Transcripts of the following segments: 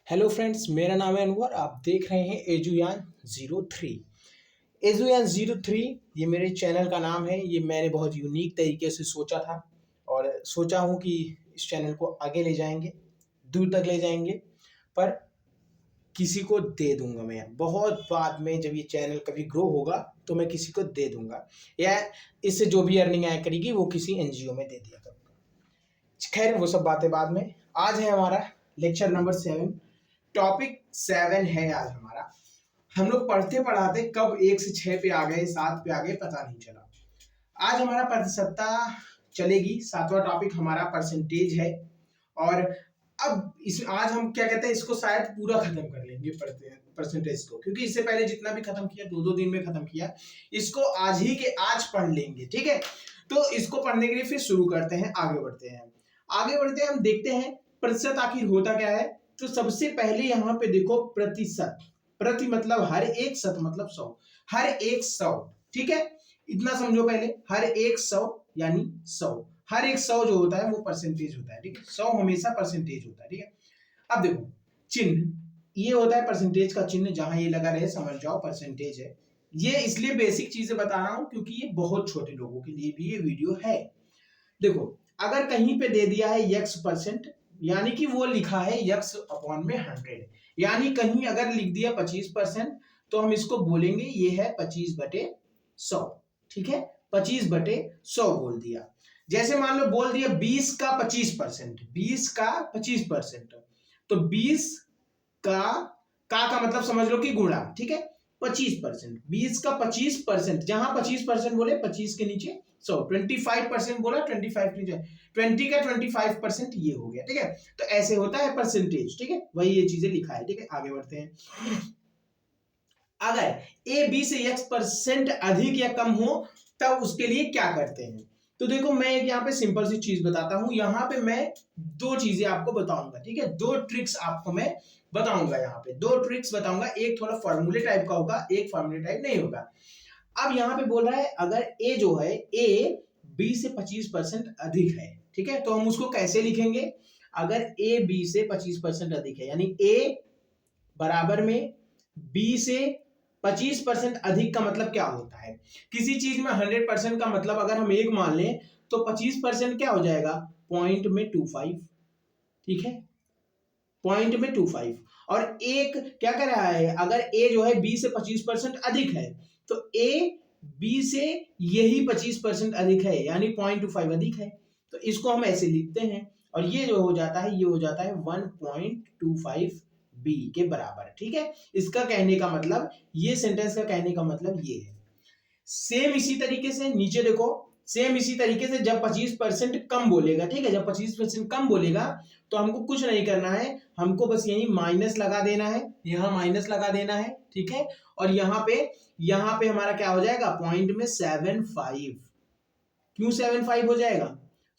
Hello friends, मेरा नाम है अनवर। आप देख रहे हैं एजुयान 03। एजुयान 03 ये मेरे चैनल का नाम है। ये मैंने बहुत यूनिक तरीके से सोचा था और सोचा हूँ कि इस चैनल को आगे ले जाएंगे, दूर तक ले जाएंगे, पर किसी को दे दूंगा। मैं बहुत बाद में जब ये चैनल कभी ग्रो होगा तो मैं किसी को दे दूंगा, या इससे जो भी अर्निंग आया करेगी वो किसी एनजीओ में दे दिया करूँगा। खैर, वो सब बातें बाद में। आज है हमारा लेक्चर नंबर 7। टॉपिक 7 है आज हमारा। हम लोग पढ़ते पढ़ाते कब 1 से 6 पे आ गए, 7 पे आ गए, पता नहीं चला। आज हमारा प्रतिशतता चलेगी। 7वां टॉपिक हमारा परसेंटेज है। और अब इस आज हम क्या कहते हैं, इसको शायद पूरा खत्म कर लेंगे परसेंटेज को, क्योंकि इससे पहले जितना भी खत्म किया 2-2 दिन में खत्म किया, इसको आज ही के आज पढ़ लेंगे। ठीक है, तो इसको पढ़ने के लिए फिर शुरू करते हैं, आगे बढ़ते हैं। हम देखते हैं प्रतिशत आखिर होता क्या है। तो सबसे पहले यहाँ पे देखो प्रतिशत। प्रति मतलब हर एक, शत मतलब 100। हर एक 100, ठीक है, इतना समझो पहले। हर एक 100 यानी 100। हर एक 100 जो होता है वो परसेंटेज होता है। ठीक है, 100 हमेशा परसेंटेज होता है। ठीक है, अब देखो चिन्ह, ये होता है परसेंटेज का चिन्ह। जहां ये लगा रहे समझ जाओ परसेंटेज है। ये इसलिए बेसिक चीजें बता रहा हूं क्योंकि ये बहुत छोटे लोगों के लिए भी ये वीडियो है। देखो, अगर कहीं पे दे दिया है x%, यानी कि वो लिखा है x/100, यानी कहीं अगर लिख दिया 25%, तो हम इसको बोलेंगे ये है 25/100। ठीक है, 25/100 बोल दिया। जैसे मान लो बोल दिया 20 का 25%, 20 का 25%, तो 20 का मतलब समझ लो कि गुणा। ठीक है, 25%, 20 का 25%, जहां 25% बोले 25 के नीचे 100, 25% बोला 25 के नीचे 20 का 25%, ये हो गया। ठीक है, तो ऐसे होता है परसेंटेज। ठीक है, वही ये चीजें लिखा है। ठीक है, आगे बढ़ते हैं। अगर ए बी से x% अधिक या कम हो तब उसके लिए क्या करते हैं। तो देखो, मैं एक यहाँ पे सिंपल सी चीज बताता हूं। यहाँ पे मैं दो चीजें आपको बताऊंगा। ठीक है, दो ट्रिक्स आपको मैं बताऊंगा। यहाँ पे दो ट्रिक्स बताऊंगा। एक थोड़ा फॉर्मूले टाइप का होगा, एक फॉर्मूले टाइप नहीं होगा। अब यहाँ पे बोल रहा है अगर ए जो है, ए बी से 25% अधिक है। ठीक है, तो हम उसको कैसे लिखेंगे। अगर ए बी से 25% अधिक है, यानी ए बराबर में बी से 25% अधिक का मतलब क्या होता है। किसी चीज में 100% का मतलब अगर हम एक मान लें तो 25% क्या हो जाएगा, पॉइंट में 25। ठीक है, पॉइंट में 25। और एक क्या कर रहा है, अगर ए जो है बी से 25% अधिक है, तो ए बी से यही 25% अधिक है, यानी 0.25 अधिक है। तो इसको हम ऐसे लिखते हैं, और ये जो हो जाता है, ये हो जाता है 1.25 बी के बराबर। ठीक है, इसका कहने का मतलब, ये सेंटेंस का कहने का मतलब ये है। सेम इसी तरीके से नीचे देखो, सेम इसी तरीके से जब 25% कम बोलेगा, ठीक है, जब 25% कम बोलेगा तो हमको कुछ नहीं करना है, हमको बस यही माइनस लगा देना है, यहां माइनस लगा देना है। ठीक है, और यहाँ पे हमारा क्या हो जाएगा, पॉइंट में 75। क्यों 75 हो जाएगा,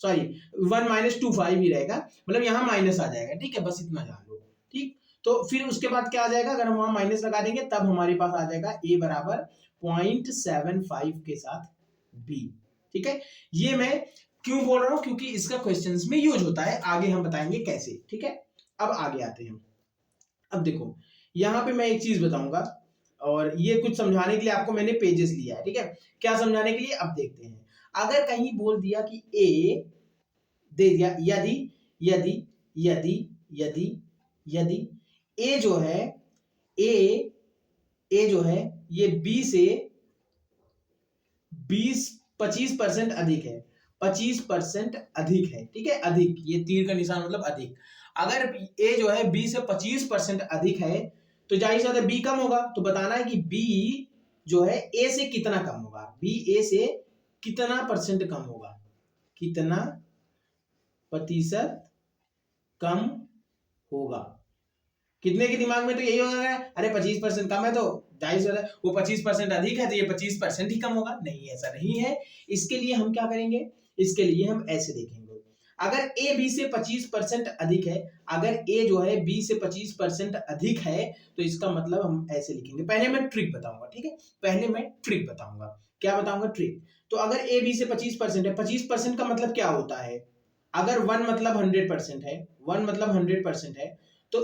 सॉरी 1-25 ही रहेगा, मतलब यहां माइनस आ जाएगा। ठीक है, बस इतना जान लो। ठीक, तो फिर उसके बाद क्या आ जाएगा, अगर हम वहां माइनस लगा देंगे तब हमारे पास आ जाएगा ए बराबर 0.75 के साथ बी। ठीक है, ये मैं क्यों बोल रहा हूं, क्योंकि इसका क्वेश्चंस में यूज होता है, आगे हम बताएंगे कैसे। ठीक है, अब आगे आते हैं। अब देखो, यहां पे मैं एक चीज बताऊंगा, और ये कुछ समझाने के लिए आपको मैंने पेजेस लिया है। ठीक है, क्या समझाने के लिए, अब देखते हैं। अगर कहीं बोल दिया कि ए दे दिया, यदि यदि यदि यदि यदि ए जो है, ए जो है ये बी से 25% अधिक है, 25% अधिक है। ठीक है, अधिक, ये तीर का निशान मतलब अधिक। अगर ए जो है बी से 25% अधिक है, तो जाहिर सी बात है बी कम होगा। तो बताना है कि बी जो है ए से कितना कम होगा, बी ए से कितना परसेंट कम होगा, कितना प्रतिशत कम होगा। कितने के दिमाग में तो यही होगा, अरे 25% कम है तो जाहिर सी बात है वो 25% अधिक है तो ये 25% ही कम होगा। नहीं, ऐसा नहीं है। इसके लिए हम क्या करेंगे, इसके लिए हम ऐसे देखेंगे। अगर ए बी से 25% अधिक है, अगर ए जो है बी से 25% अधिक है, तो इसका मतलब हम ऐसे लिखेंगे। पहले मैं ट्रिक बताऊंगा। ठीक है, पहले मैं ट्रिक बताऊंगा। क्या बताऊंगा, ट्रिक। तो अगर ए बी से 25% है, 25% का मतलब क्या होता है, अगर 1 मतलब 100% है, 1 मतलब 100% है, तो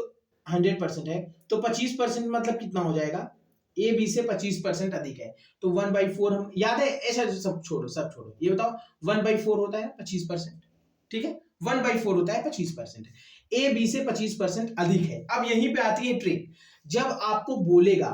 100% है, तो 25% मतलब कितना हो जाएगा, ए बी से 25% अधिक है, तो 1/4 हम याद है, ऐसा सब छोड़ो, सब छोड़ो, ये बताओ 1/4 होता है 25%, ठीक है, 1/4 होता है 25%, ए बी से 25% अधिक है। अब यहीं पे आती है ट्रिक, जब आपको बोलेगा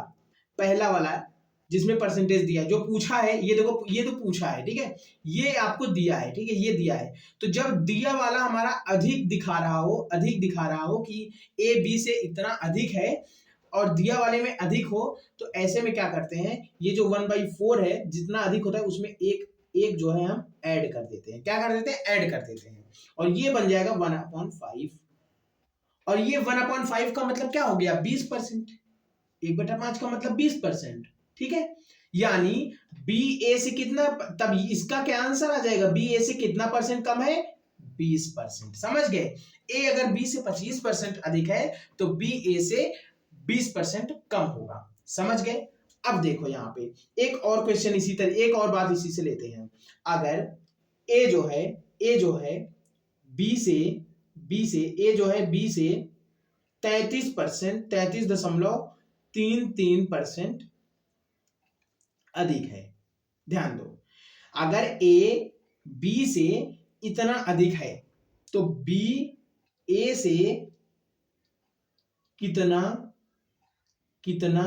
पहला वाला जिसमें परसेंटेज दिया है, जो पूछा है, ये देखो ये तो पूछा है, ठीक है, ये आपको दिया है, ठीक है, ये दिया है, तो जब दिया वाला हमारा अधिक दिखा रहा हो, अधिक दिखा रहा हो कि ए बी से इतना अधिक है और दिया वाले में अधिक हो, तो ऐसे में क्या करते हैं, ये जो 1/4 है जितना अधिक होता है उसमें एक एक जो है हम ऐड कर देते हैं, क्या कर देते हैं, ऐड कर देते हैं, और ये बन जाएगा 1/5, और ये 1/5 का मतलब क्या हो गया, 20%, 1/5 का मतलब 20%, ठीक है, यानी बी ए से कितना, तब इसका क्या आंसर आ जाएगा, बी ए से कितना परसेंट कम है, 20%, समझ गए, ए अगर बी से 25% अधिक है तो बी ए से 20% कम होगा, समझ गए। अब देखो यहाँ पे एक और क्वेश्चन इसी तरह, एक और बात इसी से लेते हैं, अगर ए जो है बी से ए जो है बी से 33%, 33.33% अधिक है, ध्यान दो, अगर ए बी से इतना अधिक है तो बी ए से कितना कितना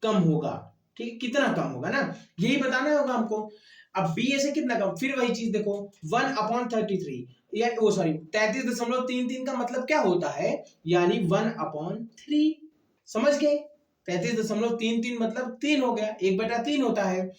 कम होगा, ठीक, कितना कम होगा ना, यही बताना होगा हमको। अब बी ए से कितना कम, फिर वही चीज देखो 1/33 या ओ सॉरी 33.33 का मतलब क्या होता है, यानी 1/3, समझ गए, 33.33 मतलब 3 हो गया, 1/3 होता है।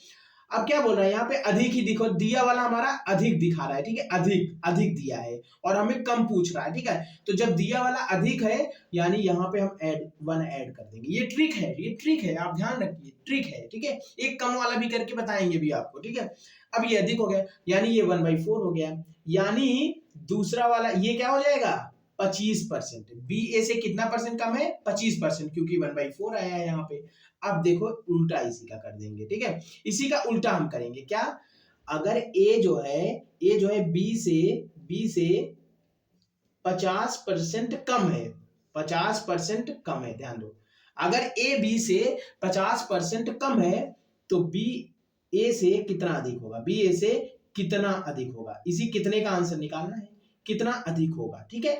अब क्या बोल रहा है यहाँ पे, अधिक ही दिखो, दिया वाला हमारा अधिक दिखा रहा है, ठीक है, अधिक अधिक दिया है और हमें कम पूछ रहा है, ठीक है, तो जब दिया वाला अधिक है यानी यहाँ पे हम ऐड 1 ऐड कर देंगे, ये ट्रिक है, ये ट्रिक है, आप ध्यान रखिए, ट्रिक है, ठीक है, एक कम वाला भी करके बताएंगे भी आपको, ठीक है। अब ये अधिक हो गया यानी ये 1/4 हो गया, यानी दूसरा वाला ये क्या हो जाएगा, 25%, बी ए से कितना परसेंट कम है, 25%, क्योंकि 1/4 आया है यहाँ पे। अब देखो उल्टा इसी का कर देंगे, ठीक है, इसी का उल्टा हम करेंगे, क्या, अगर ए जो है बी से 50% कम है, 50% कम है, ध्यान दो, अगर ए बी से 50% कम है तो बी ए से कितना अधिक होगा, बी ए से कितना अधिक होगा, इसी कितने का आंसर निकालना है, कितना अधिक होगा, ठीक है,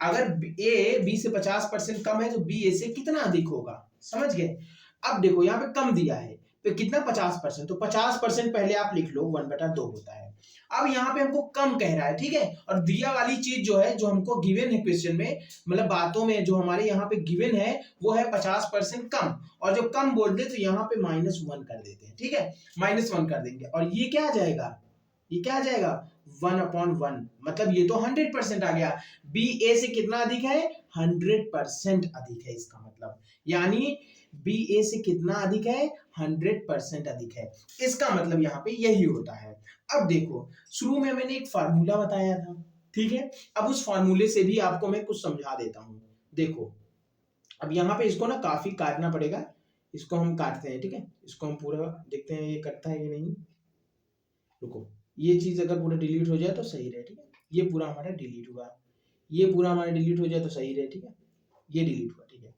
अगर ए बी से 50% कम है तो बी ए से कितना अधिक होगा, समझ गए। अब देखो यहाँ पे कम दिया है तो कितना, 50%, तो 50% पहले आप लिख लो 1/2 होता है। अब यहाँ पे हमको कम कह रहा है, ठीक है, और दिया वाली चीज जो है, जो हमको गिवन है क्वेश्चन में, मतलब बातों में जो हमारे यहाँ पे गिवन है वो है 50% कम, और जो कम बोल दे तो यहाँ पे -1 कर देते हैं, ठीक है, -1 कर देंगे, और ये क्या आ जाएगा, ये क्या आ जाएगा, 1/1, मतलब ये तो 100% आ गया, बी ए से कितना अधिक है, 100% अधिक है, इसका मतलब यानी बी ए से कितना अधिक है, 100% अधिक है, इसका मतलब यहाँ पे यही होता है। अब देखो शुरू में मैंने एक फार्मूला बताया था, ठीक है, अब उस फार्मूले से भी आपको मैं कुछ समझा देता हूँ। देखो अब यहाँ पे इसको ना काफी काटना पड़ेगा, इसको हम काटते हैं, ठीक है, इसको हम पूरा देखते हैं ये कटता है कि नहीं, रुको, ये चीज अगर पूरा डिलीट हो जाए तो सही रहे, ठीक है, ये पूरा हमारा डिलीट हुआ, ये पूरा हमारा डिलीट हो जाए तो सही रहे, ठीक है, ये डिलीट हुआ, ठीक है,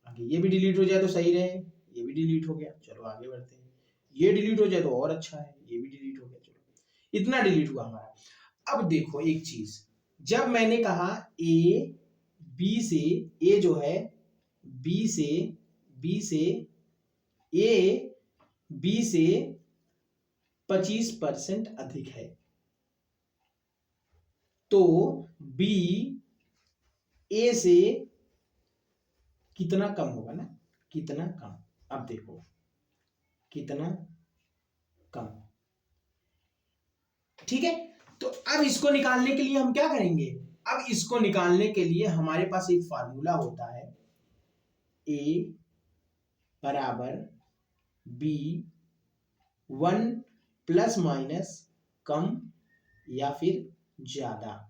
आगे ये भी डिलीट हो जाए तो सही रहे, ये भी डिलीट हो गया, चलो आगे बढ़ते हैं, ये डिलीट हो जाए तो और अच्छा है, ये भी डिलीट हो गया, चलो इतना डिलीट हुआ हमारा। अब देखो एक चीज, जब मैंने कहा ए बी से, ए जो है बी से ए बी से 25% अधिक है, तो बी ए से कितना कम होगा ना, कितना कम, अब देखो कितना कम, ठीक है, तो अब इसको निकालने के लिए हम क्या करेंगे, अब इसको निकालने के लिए हमारे पास एक फार्मूला होता है, ए बराबर बी 1 प्लस माइनस कम या फिर ज्यादा,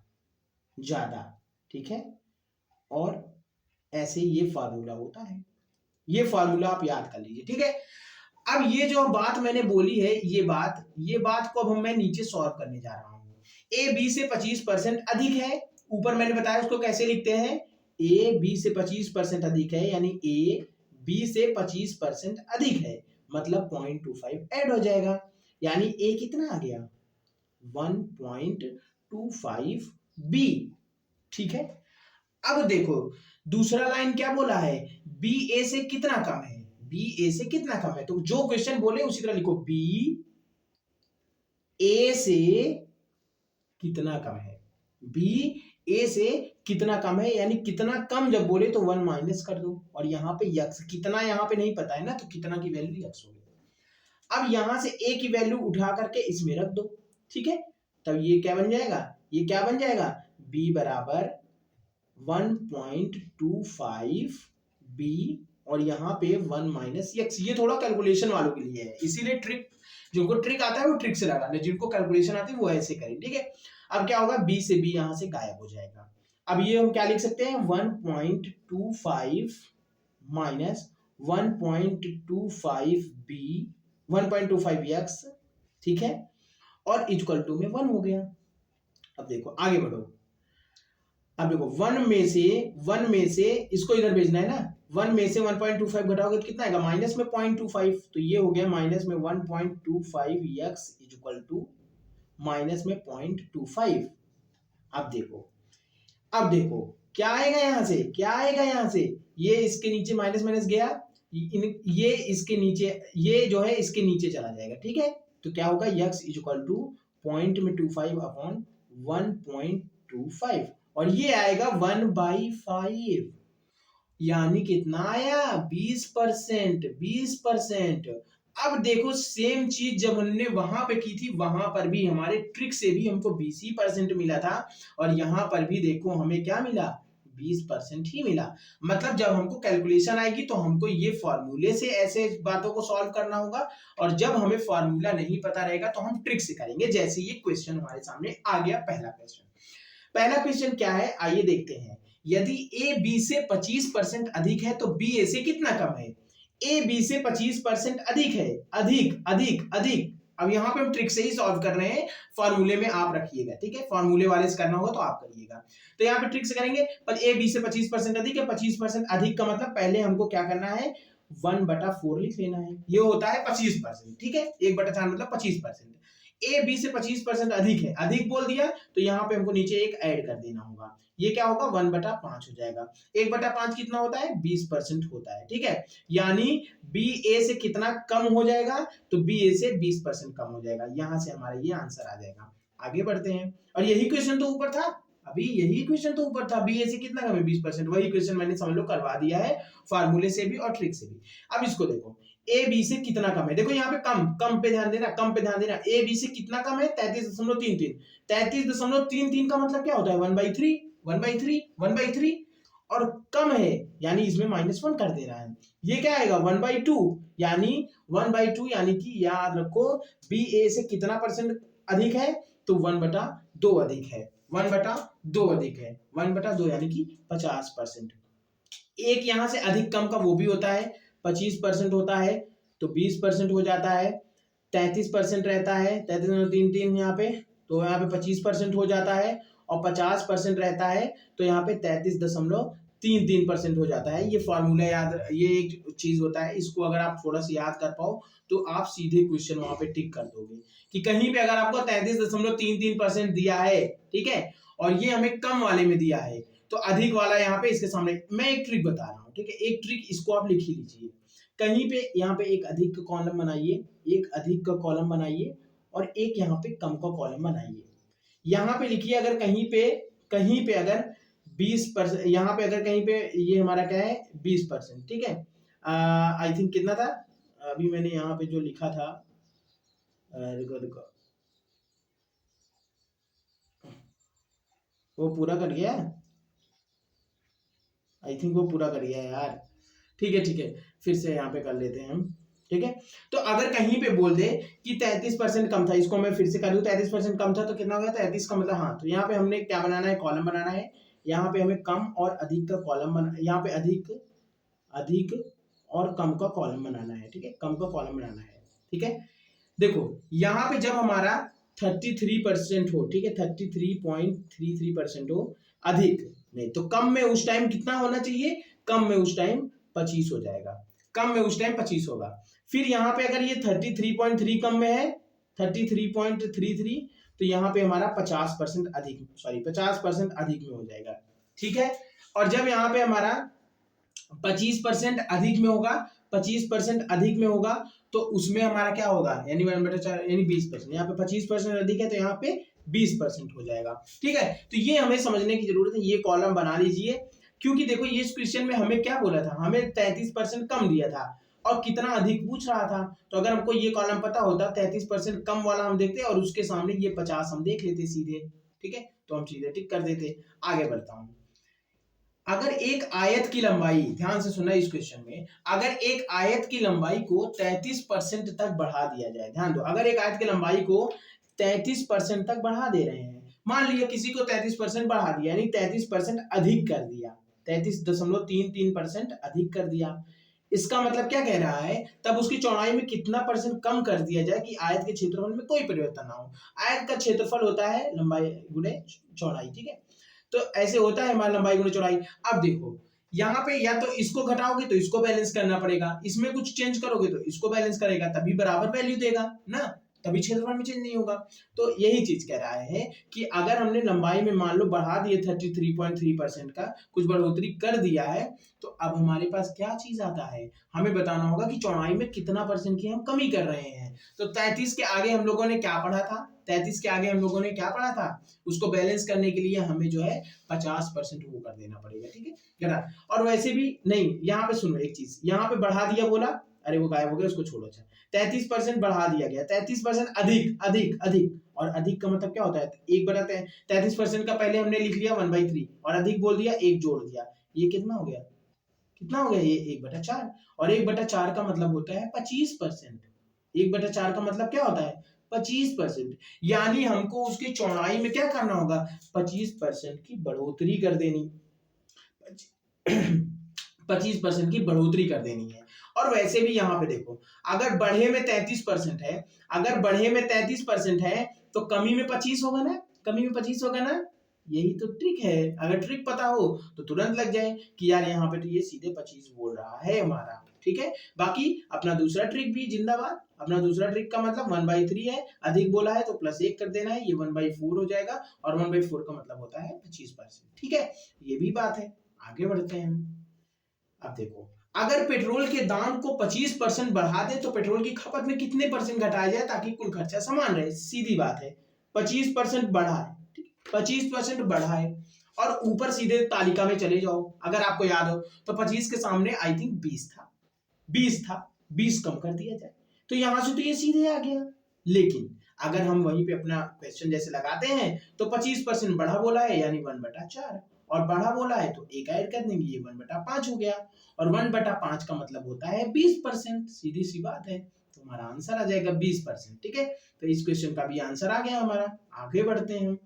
ठीक है, और ऐसे ये फार्मूला होता है, ये फार्मूला आप याद कर लीजिए, ठीक है। अब ये जो बात मैंने बोली है, ये बात को अब मैं नीचे सॉल्व करने जा रहा हूं। ए बी से 25% अधिक है, ऊपर मैंने बताया उसको कैसे लिखते हैं, ए बी से 25% अधिक है, यानी ए बी से 25% अधिक है, मतलब 0.25 ऐड हो जाएगा, यानी ए कितना आ गया 1.25 बी। ठीक है, अब देखो दूसरा लाइन क्या बोला है, बी ए से कितना कम है, बी ए से कितना कम है, तो जो क्वेश्चन बोले उसी तरह लिखो, बी ए से कितना कम है, बी ए से कितना कम है, यानी कितना कम जब बोले तो 1 माइनस कर दो, और यहाँ पे यक्स कितना यहाँ पे नहीं पता है ना, तो कितना की वैल्यू यक्स हो गई। अब यहां से ए की वैल्यू उठा करके इसमें रख दो, ठीक है, तब ये क्या बन जाएगा, ये क्या बन जाएगा, b बराबर 1.25 b, और यहाँ पे 1 माइनस एक्स। ये थोड़ा कैलकुलेशन वालों के लिए है, इसीलिए ट्रिक, जिनको ट्रिक आता है वो ट्रिक से लगाना, जिनको कैलकुलेशन आती है वो ऐसे करें, ठीक है। अब क्या होगा, b से b यहां से गायब हो जाएगा। अब ये हम क्या लिख सकते हैं, 1.25 माइनस 1.25 b 1.25 एक्स, ठीक है, और इक्वल टू में 1 हो गया। अब देखो आगे बढ़ो, अब देखो 1 में से इसको इधर भेजना है ना, 1 में से 1.25 घटाओगे तो कितना आएगा, माइनस में 0.25, तो ये हो गया माइनस में 1.25 एक्स इक्वल टू माइनस में 0.25। अब देखो क्या आएगा यहां से, क्या आएगा यहां से, ये इसके नीचे माइनस माइनस गया, ये इसके नीचे, ये जो है इसके नीचे चला जाएगा, ठीक है, तो क्या होगा, x इक्वल टू पॉइंट में 25 अपॉन 1.25, और ये आएगा 1/5, यानी कितना आया 20%, 20%। अब देखो सेम चीज जब हमने वहां पे की थी, वहां पर भी हमारे ट्रिक से भी हमको 20% मिला था, और यहां पर भी देखो हमें क्या मिला, 20% ही मिला। मतलब जब हमको कैलकुलेशन आएगी तो हमको ये फॉर्मूले से ऐसे बातों को सॉल्व करना होगा, और जब हमें फॉर्मूला नहीं पता रहेगा तो हम ट्रिक से करेंगे। जैसे ये क्वेश्चन हमारे सामने आ गया, पहला क्वेश्चन क्या है, आइए देखते हैं। यदि ए बी से 25% अधिक है तो बी ए से कितना कम है, ए बी से 25% अधिक है, अधिक अधिक अधिक। अब यहां पे हम ट्रिक से ही सॉल्व कर रहे हैं, फॉर्मूले में आप रखिएगा, ठीक है, फॉर्मूले वाले से करना होगा तो आप करिएगा। तो यहाँ पे ट्रिक से करेंगे, पर ए बी से 25% अधिक है, 25% अधिक का मतलब पहले हमको क्या करना है, 1/4 लिख लेना है, ये होता है 25%, ठीक है, 1/4 मतलब 25%। ए बी से 25% अधिक है, अधिक बोल दिया तो यहाँ पे हमको नीचे एक ऐड कर देना होगा, ये क्या होगा 1/5 हो जाएगा। 1/5 कितना होता है, 20% होता है, ठीक है, यानी बी ए से कितना कम हो जाएगा, तो बी ए से 20% कम हो जाएगा, यहां से हमारा ये आंसर आ जाएगा। आगे बढ़ते हैं, और यही क्वेश्चन तो ऊपर था, अभी यही क्वेश्चन तो ऊपर था, बी ए से कितना कम है 20%, वही क्वेश्चन मैंने समझ लो करवा दिया है, फार्मूले से भी और ट्रिक से भी। अब इसको देखो, ए बी से कितना कम है, देखो यहाँ पे कम, कम पे ध्यान देना, कम पे ध्यान देना, ए बी से कितना कम है 33.33, 33.33 का मतलब क्या होता है 1/3, 1/3, 1/3, और कम है यानी इसमें -1 कर दे रहा है, ये क्या आएगा 1/2, यानी 1/2, यानी कि याद रखो बी ए से कितना परसेंट अधिक है, तो 1/2 अधिक है, 1/2 अधिक है, 1/2 यानी कि 50%। एक यहां से अधिक कम का वो भी होता है, 25% होता है तो 20% हो जाता है, 33% रहता है, 33.33 यहाँ पे, तो यहाँ पे 25% हो जाता है, और 50% रहता है तो यहाँ पे 33.33% हो जाता है। ये फॉर्मूला याद, ये एक चीज होता है, इसको अगर आप थोड़ा सा याद कर पाओ तो आप सीधे क्वेश्चन वहां पे टिक कर दोगे, कि कहीं पे अगर आपको 33.33% दिया है, ठीक है, और ये हमें कम वाले में दिया है, तो अधिक वाला यहाँ पे इसके सामने, मैं एक ट्रिक बता रहा हूँ, ठीक है, एक ट्रिक इसको आप लिख ही लीजिए, कहीं पे यहाँ पे एक अधिक का कॉलम बनाइए, एक अधिक का कॉलम बनाइए, और एक यहाँ पे कम का कॉलम बनाइए। यहाँ पे लिखिए अगर कहीं पे अगर 20%, यहाँ पे अगर कहीं पे ये हमारा क्या है 20%, ठीक है, आई थिंक कितना था, अभी मैंने यहाँ पे जो लिखा था, रुको वो पूरा कर गया, आई थिंक वो पूरा कर गया यार, ठीक है, फिर से यहाँ पे कर लेते हैं हम, ठीक है। तो अगर कहीं पे बोल दे कि 33% कम था, इसको मैं फिर से कर दूं, 33% कम था तो कितना हो गया 33 का मतलब, हाँ, तो यहाँ पे हमने क्या बनाना है, कॉलम बनाना है, यहाँ पे हमें कम और अधिक का कॉलम बना, यहाँ पे अधिक और कम का कॉलम बनाना है, ठीक है, कम का कॉलम बनाना है, ठीक है। देखो यहाँ पे जब हमारा 33% हो, ठीक है, 33.33% हो अधिक, नहीं, तो कम में उस टाइम कितना होना चाहिए, कम में उस टाइम 25 हो जाएगा, कम में उस टाइम 25 होगा। फिर यहाँ पे अगर ये 33.3 कम में है, 33.33, तो यहाँ पे हमारा 50% अधिक, सॉरी 50% अधिक में हो जाएगा, ठीक है। और जब यहाँ पे हमारा 25% अधिक में होगा, 25% अधिक में होगा, तो उसमें हमारा क्या होगा, यानी 1/4 यानी 20%। यहाँ पे 25% अधिक है तो यहाँ पे 20% हो जाएगा, ठीक है। तो ये हमें समझने की जरूरत है, ये कॉलम बना लीजिए, क्योंकि देखो ये इस क्वेश्चन में हमें क्या बोला था, हमें 33% कम दिया था और कितना अधिक पूछ रहा था। तो अगर हमको ये कॉलम पता होता, 33% कम वाला हम देखते और उसके सामने ये 50 हम देख लेते सीधे, ठीक है, तो हम सीधे टिक कर देते। आगे बढ़ता हूं। अगर एक आयत की लंबाई, ध्यान से सुनना इस क्वेश्चन में, अगर एक आयत की लंबाई को 33% तक बढ़ा दिया जाए, ध्यान दो, अगर एक आयत की लंबाई को 33% तक बढ़ा दे रहे हैं, मान लिया किसी को 33% बढ़ा दिया, यानी 33% अधिक कर दिया, 33.33% अधिक कर दिया, इसका मतलब क्या कह रहा है, तब उसकी चौड़ाई में कितना परसेंट कम कर दिया जाए कि आयत के क्षेत्रफल में कोई परिवर्तन ना हो। आयत का क्षेत्रफल होता है लंबाई गुणे चौड़ाई, ठीक है, तो ऐसे होता है हमारा लंबाई गुणे चौड़ाई। अब देखो यहाँ पे या तो इसको घटाओगे तो इसको बैलेंस करना पड़ेगा, इसमें कुछ चेंज करोगे तो इसको बैलेंस करेगा, तभी बराबर वैल्यू देगा ना, तभी क्षेत्रफल में चेंज नहीं होगा। तो यही चीज कह रहा है कि अगर हमने लंबाई में मान लो बढ़ा दिए 33.3% का, कुछ बढ़ोतरी कर दिया है, तो अब हमारे पास क्या चीज आता है, हमें बताना होगा कि चौड़ाई में कितना परसेंट की हम कमी कर रहे हैं। तो 33 के आगे हम लोगों ने क्या पढ़ा था, 33 के आगे हम लोगों ने क्या पढ़ा था, उसको बैलेंस करने के लिए हमें जो है 50% वो कर देना पड़ेगा, ठीक है ना। और वैसे भी नहीं, यहाँ पे सुनो एक चीज, यहाँ पे बढ़ा दिया बोला, अरे वो गायब हो गया, उसको छोड़ो। अच्छा 33% बढ़ा दिया गया, 33% अधिक अधिक अधिक, और अधिक का मतलब क्या होता है, 1/33% का पहले हमने लिख लिया 1/3 और अधिक बोल दिया, एक जोड़ दिया, ये कितना हो गया, कितना हो गया, ये 1/4, और 1/4 का मतलब होता है 25%। 1/4 का मतलब क्या होता है, 25%, यानी हमको उसकी चौड़ाई में क्या करना होगा, 25% की बढ़ोतरी कर देनी, 25% की बढ़ोतरी कर देनी है। और वैसे भी यहाँ पे देखो, अगर बढ़े में 33% है, अगर बढ़े में 33% है तो कमी में 25 होगा ना, कमी में 25 होगा ना, यही तो ट्रिक है। अगर ट्रिक पता हो तो तुरंत लग जाए कि यार यहाँ पे तो ये सीधे 25 बोल रहा है हमारा, ठीक है। बाकी अपना दूसरा ट्रिक भी जिंदाबाद, अपना दूसरा ट्रिक का मतलब 1/3 है, अधिक बोला है तो +1 कर देना है, ये 1/4 हो जाएगा, और 1/4 का मतलब होता है 25%, ठीक है, ये भी बात है। आगे बढ़ते हैं। अब देखो, अगर पेट्रोल के दाम को 25% बढ़ा दे तो पेट्रोल की खपत में कितने परसेंट घटाया जाए ताकि कुल खर्चा समान रहे, सीधी बात है, 25% बढ़ाए, 25% बढ़ाए, और ऊपर सीधे तालिका में चले जाओ, अगर आपको याद हो तो 25 के सामने आई थिंक 20 था, 20 था, 20 कम कर दिया जाए, तो यहां से तो ये सीधे आ गया। लेकिन अगर हम वहीं पे अपना क्वेश्चन जैसे लगाते हैं तो 25% बढ़ा बोला है यानी 1/4, और बढ़ा बोला है तो एक ऐड कर देंगे, ये 1/5 हो गया, और 1/5 का मतलब होता है 20%, सीधी सी बात है, तो हमारा आंसर आ जाएगा 20%, ठीक है। तो इस क्वेश्चन का भी आंसर आ गया हमारा। आगे बढ़ते हैं।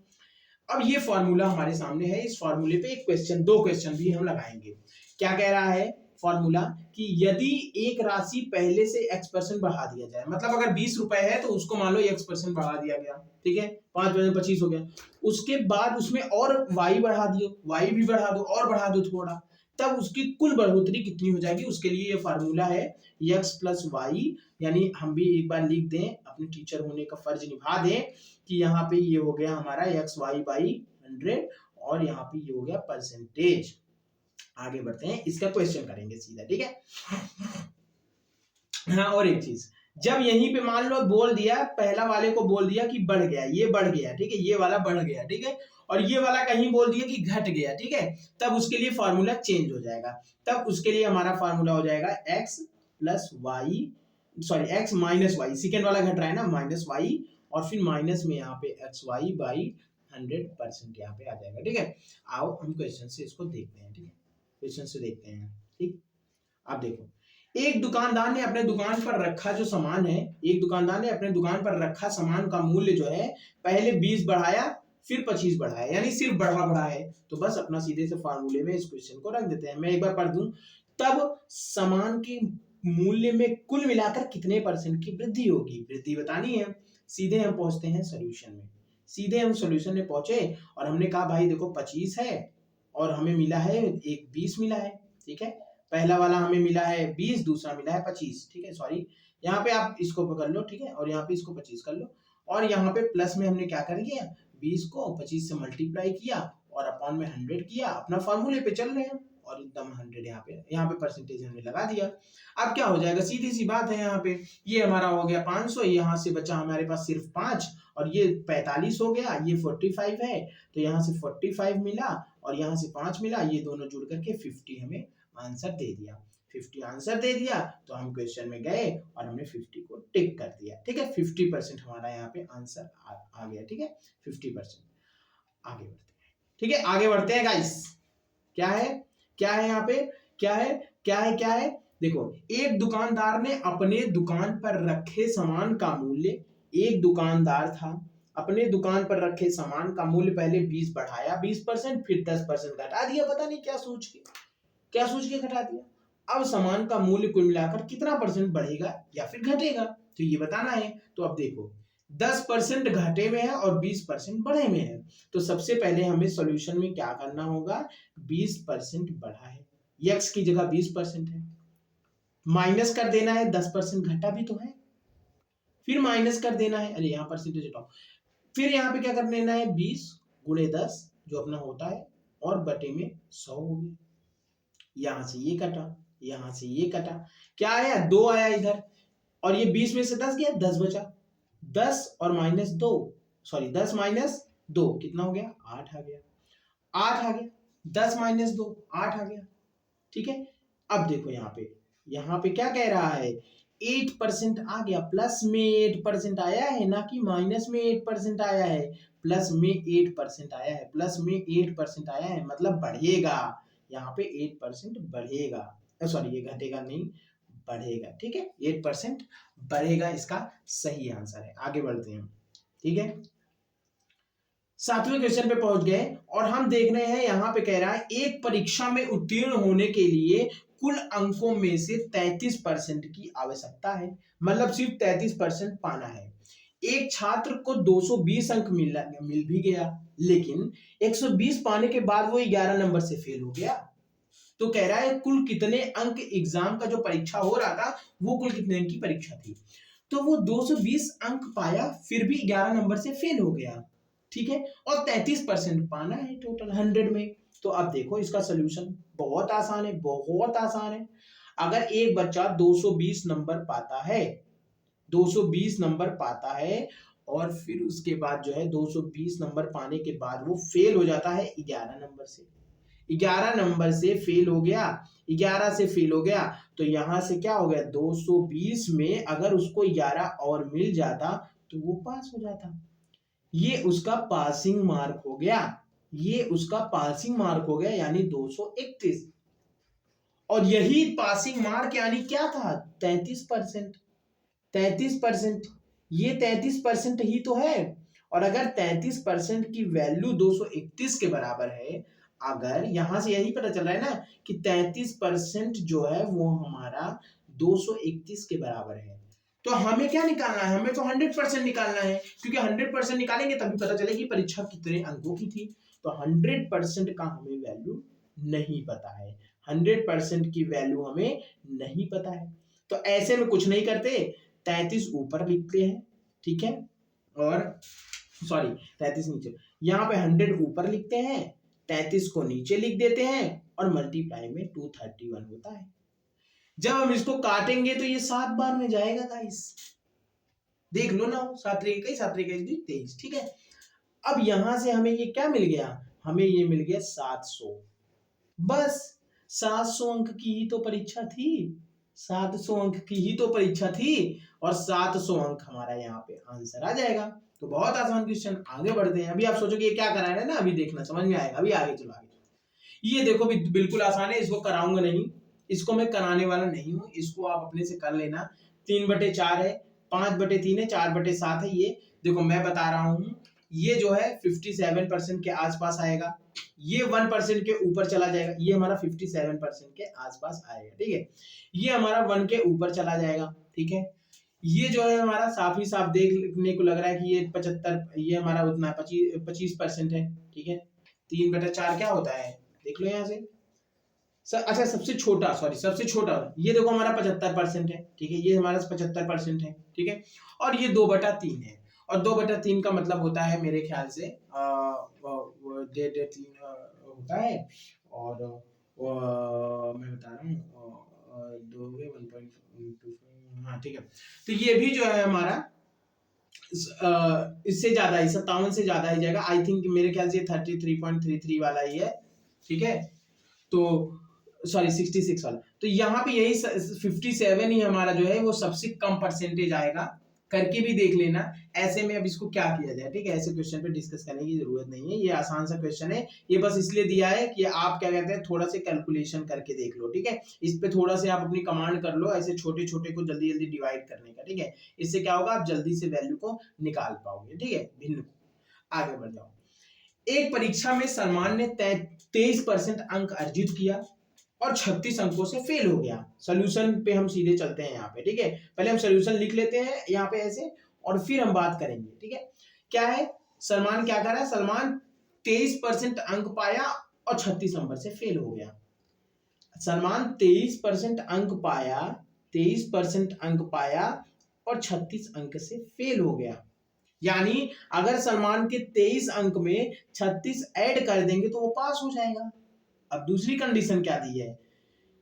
अब ये फॉर्मूला हमारे सामने है, इस फॉर्मूले पे एक क्वेश्चन, दो क्वेश्चन भी हम लगाएंगे। क्या कह रहा है फॉर्मूला, कि यदि एक राशि पहले से x% बढ़ा दिया जाए, मतलब अगर 20 रुपए है तो उसको मान लो x% बढ़ा दिया गया, ठीक है, 5% 25 हो गया, उसके बाद उसमें और y बढ़ा दियो, y भी बढ़ा दो और बढ़ा दो थोड़ा, तब उसकी कुल बढ़ोतरी कितनी हो जाएगी, उसके लिए ये फार्मूला है x + y, यानी हम भी एक बार लिख दें, अपने टीचर होने का फर्ज निभा दें कि यहाँ पे ये हो गया हमारा xy/100, और यहाँ पे ये हो गया परसेंटेज। आगे बढ़ते हैं, इसका क्वेश्चन करेंगे सीधा, ठीक है। हाँ, और एक चीज, जब यहीं पे मान लो बोल दिया, पहला वाले को बोल दिया कि बढ़ गया, ये बढ़ गया, ठीक है, ये वाला बढ़ गया, ठीक है, और ये वाला कहीं बोल दिया कि घट गया, ठीक है, तब उसके लिए फॉर्मूला चेंज हो जाएगा। तब उसके लिए हमारा फॉर्मूला हो जाएगा x + y, sorry x - y, second वाला घट रहा है ना, -y, और फिर माइनस में यहाँ पे xy/100% यहाँ पे आ जाएगा, ठीक है। आओ हम क्वेश्चन से इसको देखते हैं, ठीक है, क्वेश्चन से देखते हैं, ठीक। अब देखो, एक दुकानदार ने अपने दुकान पर रखा जो सामान है, एक दुकानदार ने अपने दुकान पर रखा सामान का मूल्य जो है पहले 20 बढ़ाया फिर 25 बढ़ाया, यानी सिर्फ बढ़ा है, तो बस अपना सीधे से फार्मूले में इस क्वेश्चन को रख देते हैं। मैं एक बार पढ़ दूं, तब सामान के मूल्य में कुल मिलाकर कितने परसेंट की वृद्धि होगी, वृद्धि बतानी है। सीधे हम पहुंचते हैं सोल्यूशन में, सीधे हम सोल्यूशन में पहुंचे और हमने कहा भाई देखो 25 है और हमें मिला है एक 20 मिला है, ठीक है। पहला वाला हमें मिला है 20, दूसरा मिला है 25, ठीक है। सॉरी, यहाँ पे आप इसको कर लो, ठीक है, और यहाँ पे इसको 25 कर लो, और यहाँ पे प्लस में हमने क्या कर किया, 20 को 25 से मल्टीप्लाई किया और अपॉन में 100 किया, अपना फॉर्मूले पे चल रहे हैं और एकदम 100 यहाँ पे परसेंटेज हमने लगा दिया। अब क्या हो जाएगा, सीधी सी बात है, यहाँ पे ये हमारा हो गया 500, यहाँ से बचा हमारे पास सिर्फ 5 और ये 45 हो गया, ये 45 है, तो यहाँ से 45 मिला और यहाँ से 5 मिला, ये दोनों जुड़ करके 50 हमें आंसर दे दिया। 50 आंसर दे दिया तो हम क्वेश्चन में गए और हमने 50 को टिक कर दिया, ठीक है। 50% हमारा यहाँ पे आंसर आ गया, ठीक है। 50%। आगे बढ़ते हैं, ठीक है, आगे बढ़ते हैं गाइस। क्या है, क्या है यहाँ पे, क्या है, क्या है, क्या है, देखो, एक दुकानदार ने अपने दुकान पर रखे सामान का मूल्य, एक दुकानदार था, अपने दुकान पर रखे सामान का मूल्य पहले 20 बढ़ाया 20%, फिर 10% घटा दिया, पता नहीं क्या सोच के घटा दिया। अब सामान का मूल्य कुल मिलाकर कितना परसेंट बढ़ेगा या फिर घटेगा, तो ये बताना है। तो अब देखो 10% घटे में है और 20% बढ़े में है, तो सबसे पहले हमें सॉल्यूशन में क्या करना होगा, 20% बढ़ा है, x की जगह 20% है, माइनस कर देना है, 10% घटा भी तो है, फिर माइनस कर देना है, अरे यहाँ परसेंटेज हटाओ, फिर यहाँ पे क्या कर लेना है, 20 गुणे 10 जो अपना होता है और बटे में 100 हो गया, यहां से ये कटा, यहां से ये कटा, क्या आया, 2 आया इधर, और ये 20 में से 10 गया, 10 बचा, 10 और माइनस 2, सॉरी 10 माइनस 2 कितना हो गया, 8 आ गया, 8 आ गया, 10 माइनस 2 8 आ गया, ठीक है। अब देखो यहाँ पे क्या कह रहा है, 8% आ गया, प्लस में 8% आया है, ना कि माइनस में 8% आया है, प्लस में 8% आया है, प्लस में 8% आया है, मतलब बढ़ेगा, यहाँ पे 8% बढ़ेगा, सॉरी ये घटेगा नहीं, बढ़ेगा, ठीक है, 8% बढ़ेगा, इसका सही आंसर है। आगे बढ़ते हैं, ठीक है, 7वें क्वेश्चन पे पहुंच गए और हम देख रहे हैं, यहाँ पे कह रहा है एक परीक्षा में उत्तीर्ण होने के लिए कुल अंकों में से 33% की आवश्यकता है, मतलब सिर्फ 33% पाना है। एक छात्र को 220 अंक मिल भी गया, लेकिन 120 पाने के बाद वो 11 नंबर से फेल हो गया, तो कह रहा है कुल कितने अंक एग्जाम का जो परीक्षा हो रहा था वो कुल कितने अंक की परीक्षा थी, तो वो 220 अंक पाया फिर भी 11 नंबर से फेल हो गया, ठीक है, और 33% पाना है टोटल 100 में। तो अब देखो इसका सोल्यूशन बहुत आसान है, बहुत आसान है। अगर एक बच्चा 220 नंबर पाता है, 220 नंबर पाता है और फिर उसके बाद जो है 220 नंबर पाने के बाद वो फेल हो जाता है 11 नंबर से, 11 नंबर से फेल हो गया, 11 से फेल हो गया, तो यहां से क्या हो गया, 220 में अगर उसको 11 और मिल जाता तो वो पास हो जाता, ये उसका पासिंग मार्क हो गया, ये उसका पासिंग मार्क हो गया, यानी 231, और यही पासिंग मार्क यानी क्या था, 33%, 33%, ये 33% ही तो है, और अगर 33% की वैल्यू 231 के बराबर है, अगर यहां से यही पता चल रहा है ना कि 33% जो है वो हमारा 231 के बराबर है, तो हमें क्या निकालना है, हमें तो 100% निकालना है, क्योंकि 100% निकालेंगे तभी पता चलेगी परीक्षा कितने अंकों की थी, तो 100% का हमें वैल्यू नहीं पता है, 100% की वैल्यू हमें नहीं पता है, तो ऐसे में कुछ नहीं करते, 33 ऊपर लिखते हैं, ठीक है, और सॉरी 33 नीचे, यहाँ पे 100 ऊपर लिखते हैं, 33 को नीचे लिख देते हैं और मल्टीप्लाई में 231 होता है। जब हम इसको काटेंगे तो ये 7 बार में जाएगा गाइस, देख लो ना, 7 3 7 23, ठीक है। अब यहां से हमें ये क्या मिल गया, हमें ये मिल गया 700, बस 700 अंक की ही तो परीक्षा थी, 700 अंक की ही तो परीक्षा थी, और 700 अंक हमारा यहाँ पे आंसर आ जाएगा। तो बहुत आसान क्वेश्चन, आगे बढ़ते हैं। अभी आप सोचोगे ये क्या करा रहे हैं ना, अभी देखना समझ में आएगा, अभी आगे चलो, आगे ये देखो भी बिल्कुल आसान है, इसको कराऊंगा नहीं, इसको मैं कराने वाला नहीं हूं, इसको आप अपने से कर लेना। 3/4 है, 5/3 है, 4/7 है, ये देखो मैं बता रहा हूं, ये जो है 57% के आसपास आएगा, ये 1% के ऊपर चला जाएगा, ये हमारा 57% के आसपास आएगा, ठीक है, ये हमारा 1 के ऊपर चला जाएगा, ठीक है, ये जो है हमारा साफ ही साफ देखने को लग रहा है कि ये 75, ये हमारा उतना 25% है, ठीक है, 3/4 क्या होता है, देख लो यहाँ से अच्छा सबसे छोटा ये देखो हमारा 75% है, ठीक है, ये हमारा 75% है, ठीक है, और ये 2/3 है, और 2/3 का मतलब होता है मेरे ख्याल से 1.5 होता है, और मैं बता रहा हूँ 2 1.25, हाँ ठीक है। तो ये भी जो है हमारा इससे ज्यादा ही 57 से ज्यादा ही जाएगा, आई थिंक मेरे ख्याल से 33.33 वाला ही है, ठीक है, तो सॉरी 66 वाला। तो यहाँ पे यही 57 ही हमारा जो है वो सबसे कम परसेंटेज आएगा, करके भी देख लेना। ऐसे में अब इसको क्या किया जाए, ठीक है, ऐसे क्वेश्चन पे डिस्कस करने की जरूरत नहीं है, ये आसान सा क्वेश्चन है, ये बस इसलिए दिया है कि आप क्या कहते हैं थोड़ा सा कैलकुलेशन करके देख लो, ठीक है, इस पे थोड़ा से आप अपनी कमांड कर लो ऐसे छोटे छोटे को जल्दी जल्दी डिवाइड करने का, ठीक है, इससे क्या होगा आप जल्दी से वैल्यू को निकाल पाओगे, ठीक है, भिन्न को। आगे बढ़ जाओ। एक परीक्षा में सलमान ने 23% अंक अर्जित किया और 36 अंकों से फेल हो गया। सोल्यूशन पे हम सीधे चलते हैं यहाँ पे, ठीक है, पहले हम सोल्यूशन लिख लेते हैं यहाँ पे ऐसे, और फिर हम बात करेंगे, ठीक है। क्या है, सलमान क्या कर रहा है, सलमान 23% अंक पाया और 36 नंबर से फेल हो गया। सलमान 23% अंक पाया, 23% अंक पाया और 36 अंक से फेल हो गया। यानी अगर सलमान के 23 अंक में 36 ऐड कर देंगे तो वो पास हो जाएगा। अब दूसरी कंडीशन क्या दी है,